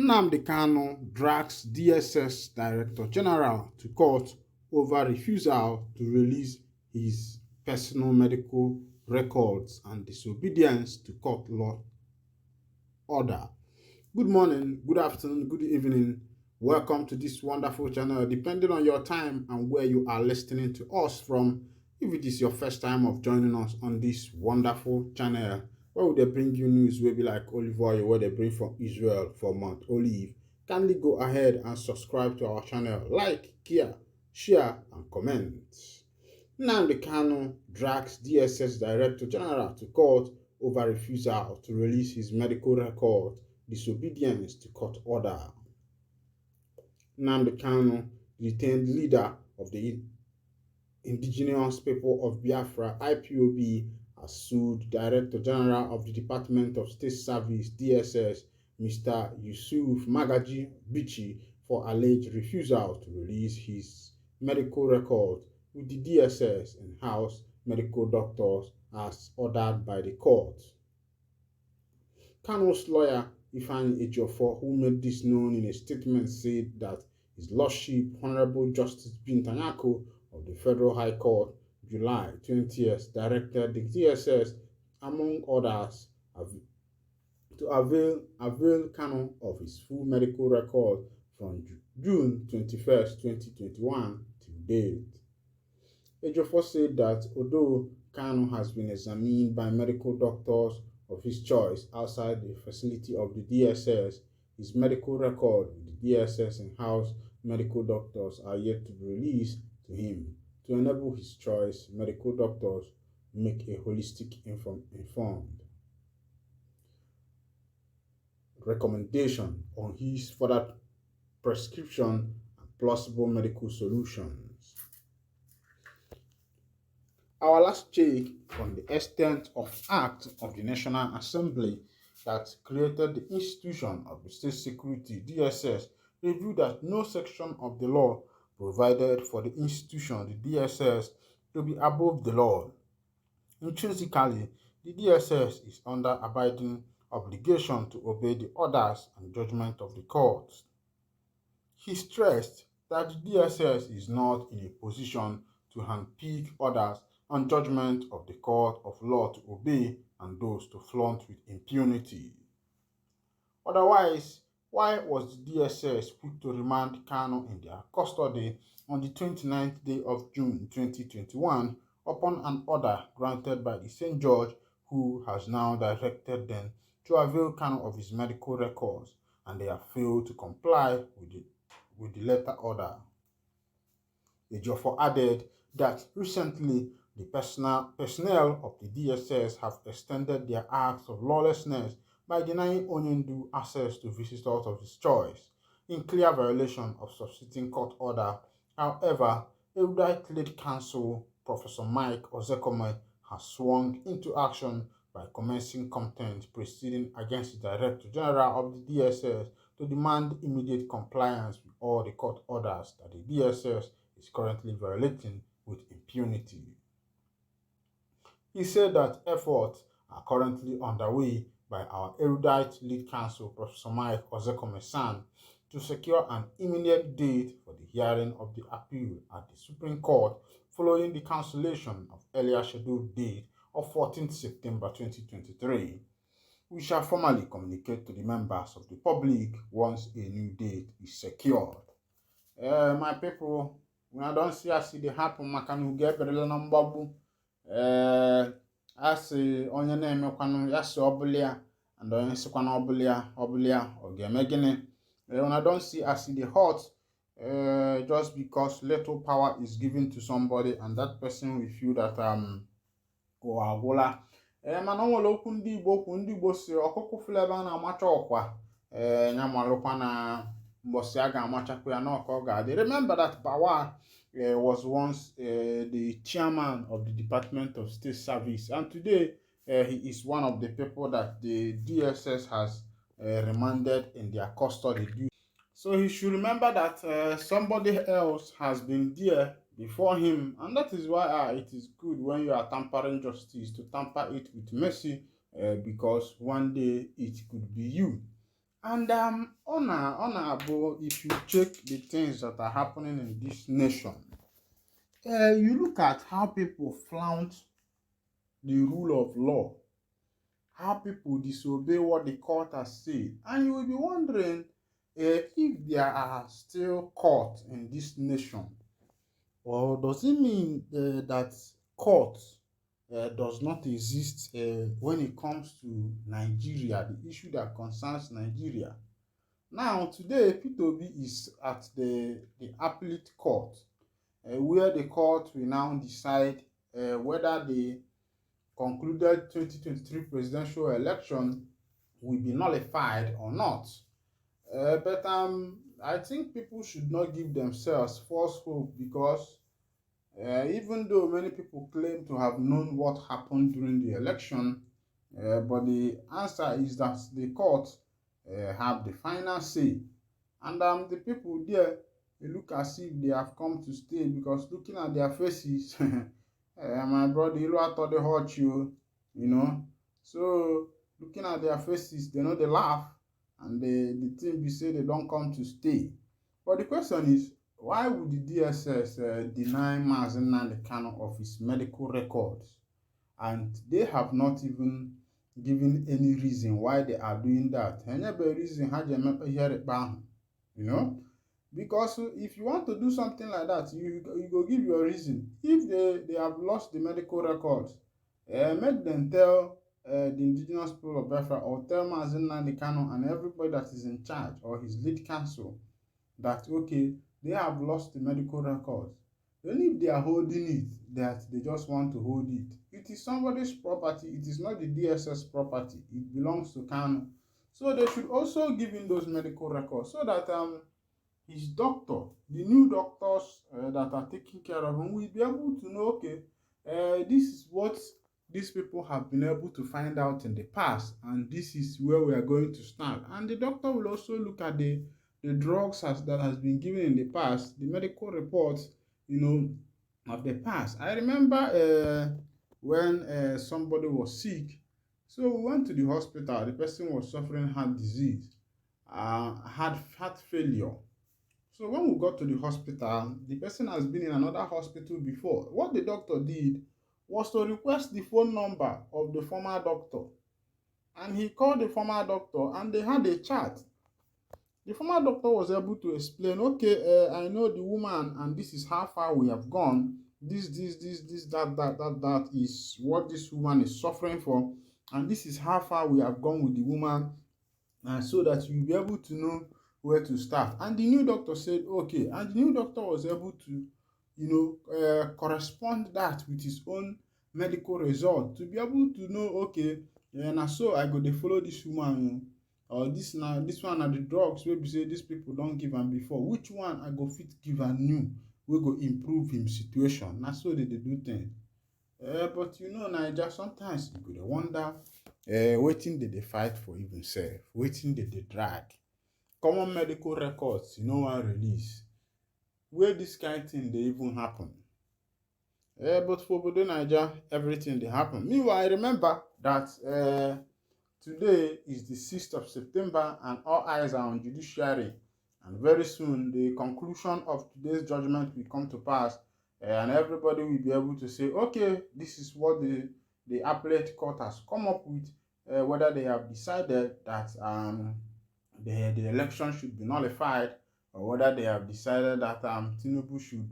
Nnamdi Kanu drags DSS Director General to court over refusal to release his personal medical records and disobedience to court law order. Good morning, good afternoon, good evening. Welcome to this wonderful channel. Depending on your time and where you are listening to us from, if it is your first time of joining us on this wonderful channel, where would they bring you news will be like olive oil, where they bring from Israel for Mount Olive, kindly go ahead and subscribe to our channel, like, share, and comment. Nnamdi Kanu drags DSS Director General to court over refusal to release his medical record, disobedience to court order. Nnamdi Kanu, the detained leader of the indigenous people of Biafra, IPOB, has sued Director General of the Department of State Service, DSS, Mr. Yusuf Magaji Bichi, for alleged refusal to release his medical record with the DSS in-house medical doctors as ordered by the court. Kanu's lawyer, Ifeanyi Ejiofor, who made this known in a statement, said that His Lordship Honorable Justice Bintanyako of the Federal High Court, July 20th, directed the DSS, among others, to avail Kanu of his full medical record from June 21st, 2021 to date. Ejiofor said that although Kanu has been examined by medical doctors of his choice outside the facility of the DSS, his medical record with the DSS in-house medical doctors are yet to be released to him to enable his choice medical doctors make a holistic informed recommendation on his further prescription and plausible medical solutions. Our last check on the extent of act of the National Assembly that created the institution of the State Security DSS revealed that no section of the law provided for the institution, the DSS, to be above the law. Intrinsically, the DSS is under abiding obligation to obey the orders and judgment of the courts. He stressed that the DSS is not in a position to handpick orders and judgment of the court of law to obey and those to flaunt with impunity. Otherwise, why was the DSS quick to remand Kanu in their custody on the 29th day of June 2021 upon an order granted by the same judge who has now directed them to avail Kanu of his medical records, and they have failed to comply with the letter order? Ejiofor added that recently the personnel of the DSS have extended their acts of lawlessness by denying Onyendu access to visitors of his choice, in clear violation of substituting court order. However, erudite lead counsel Professor Mike Ozekome has swung into action by commencing contempt proceeding against the Director General of the DSS to demand immediate compliance with all the court orders that the DSS is currently violating with impunity. He said that efforts are currently underway by our erudite lead counsel, Professor Mike Ozekome-San, to secure an immediate date for the hearing of the appeal at the Supreme Court following the cancellation of earlier scheduled date of 14th September 2023. We shall formally communicate to the members of the public once a new date is secured. My people, when I don't see as it happen, I can get the number. Asị onye na-emekwanụ ya si ọbụla and onye sikwana ọbụla ọ ga-eme gịnị? When I don't see as the hot just because little power is given to somebody and that person will feel that agwụla. Mana o nwere okwu ndị Igbo si ọkụkụ fụlụ a na-amacha ọkwa ya malụkwa na mbọsị a ga-amachakwa ya n'ọka ọ ga-adị. Remember that Bawa was once the chairman of the Department of State Service, and today he is one of the people that the DSS has remanded in their custody. So he should remember that somebody else has been there before him, and that is why it is good when you are tampering justice to tamper it with mercy, because one day it could be you. And honorable, if you check the things that are happening in this nation, you look at how people flaunt the rule of law, how people disobey what the court has said, and you will be wondering if there are still courts in this nation, or does it mean that court does not exist when it comes to Nigeria, the issue that concerns Nigeria. Now, today, P2B is at the appellate court, where the court will now decide whether the concluded 2023 presidential election will be nullified or not. But I think people should not give themselves false hope, because even though many people claim to have known what happened during the election, but the answer is that the court have the final say. And the people there, they look as if they have come to stay, because looking at their faces, my brother, you thought they hurt you, you know. So looking at their faces, they know they laugh, and the thing be say they don't come to stay. But the question is, why would the DSS deny Mazen Nnamdi Kanu of his medical records? And they have not even given any reason why they are doing that. Any reason how they hear it bang, you know? Because if you want to do something like that, you go give your reason. If they have lost the medical records, make them tell the indigenous people of Biafra, or tell Mazen Nnamdi Kanu and everybody that is in charge, or his lead counsel, that okay, they have lost the medical records. Then if they are holding it, that they just want to hold it, it is somebody's property. It is not the DSS property. It belongs to Kanu. So they should also give him those medical records, so that his doctor, the new doctors that are taking care of him, will be able to know, okay, this is what these people have been able to find out in the past, and this is where we are going to stand. And the doctor will also look at the drugs that has been given in the past, the medical reports, of the past. I remember when somebody was sick, so we went to the hospital. The person was suffering heart disease, had heart failure. So when we got to the hospital, the person has been in another hospital before. What the doctor did was to request the phone number of the former doctor. And he called the former doctor, and they had a chat. The former doctor was able to explain, okay, I know the woman, and this is how far we have gone. This, that is what this woman is suffering from. And this is how far we have gone with the woman, so that you'll be able to know where to start. And the new doctor said, okay. And the new doctor was able to, correspond that with his own medical result, to be able to know, okay, now so I go to follow this woman, or this one are the drugs wey be say these people don't give am before. Which one I go fit give am new wey go improve him situation? Na so they do things. But Naija, sometimes you go dey wonder wetin they fight for even sef, wetin they drag. Common medical records no wan release. Where this kind thing dey even happen? But for obodo Naija, everything dey happen. Meanwhile, I remember that today is the 6th of September, and all eyes are on judiciary. And very soon, the conclusion of today's judgment will come to pass, and everybody will be able to say, okay, this is what the appellate court has come up with, whether they have decided that the election should be nullified, or whether they have decided that Tinubu should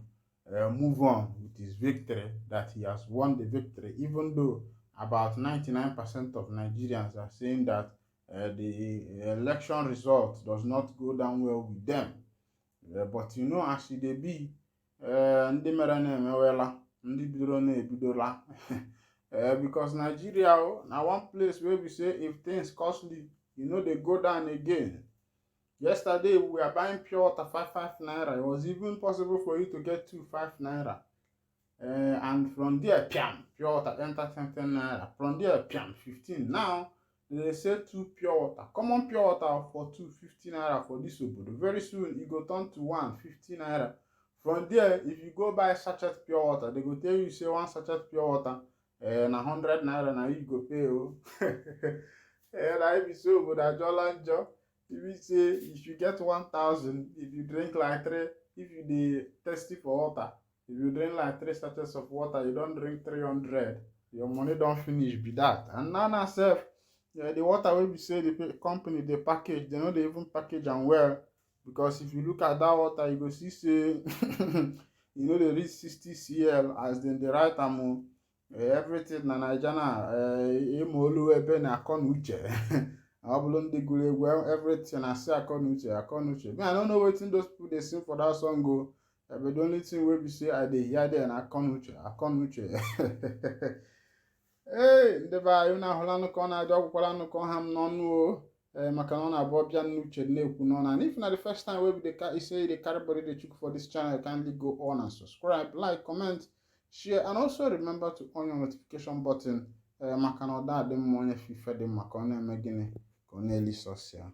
move on with his victory, that he has won the victory, even though about 99% of Nigerians are saying that the election result does not go down well with them. But as e dey be, ndị mere na-emewela, ndị bidoro na-ebidola. Because Nigeria na one place where we say if things costly, they go down again. Yesterday, we were buying pure water 5 naira. It was even possible for you to get 5 naira. And from there, piam, pure water enter 10 naira. From there, piam, 15. Now, they say 2 pure water. Common pure water for 2.50 naira for this obodo. Very soon, it go turn to 1.50 naira. From there, if you go buy sachet pure water, they go tell you, say one sachet pure water, na 100 naira, na you go pay. Na if you say obodo ajola njo. If you say if you get 1,000, if you drink like three, if you dey thirsty for water, if you drink like 3 sachets of water, you don't drink 300, your money don't finish be that. And now sef, the water wey be say the company dey package, they no dey even package am well, because if you look at that water, you go see say e no dey reach 60 cl as dem dey write am o. Everything na Naija na ịma olu ebe na akọ na uche. Ọ bụrụ ndị gụrụ egwu, everything na say akọ na uche, akọ na uche. Me, I no know wetin those people dey sing for that song o. But the only thing wey be say I dey hear there na akọ na uche, akọ na uche. Ee, ndị be anyị unu ahụlanụ ka ọ na-adị, ọgwụkwalanụ ka ọha m n'ọnụ o. Maka na ọ na-abụ ọbịa n'uche na-ekwu n'ọnụ. And if na the first time wey you say you dey carry body dey chook for this channel, kindly go on and subscribe, like, comment, share, and also remember to on your notification button. Maka na ọ da adị mma onye fife dị mma ka ọ na-eme gịnị ka ọ na-eli sọsịa.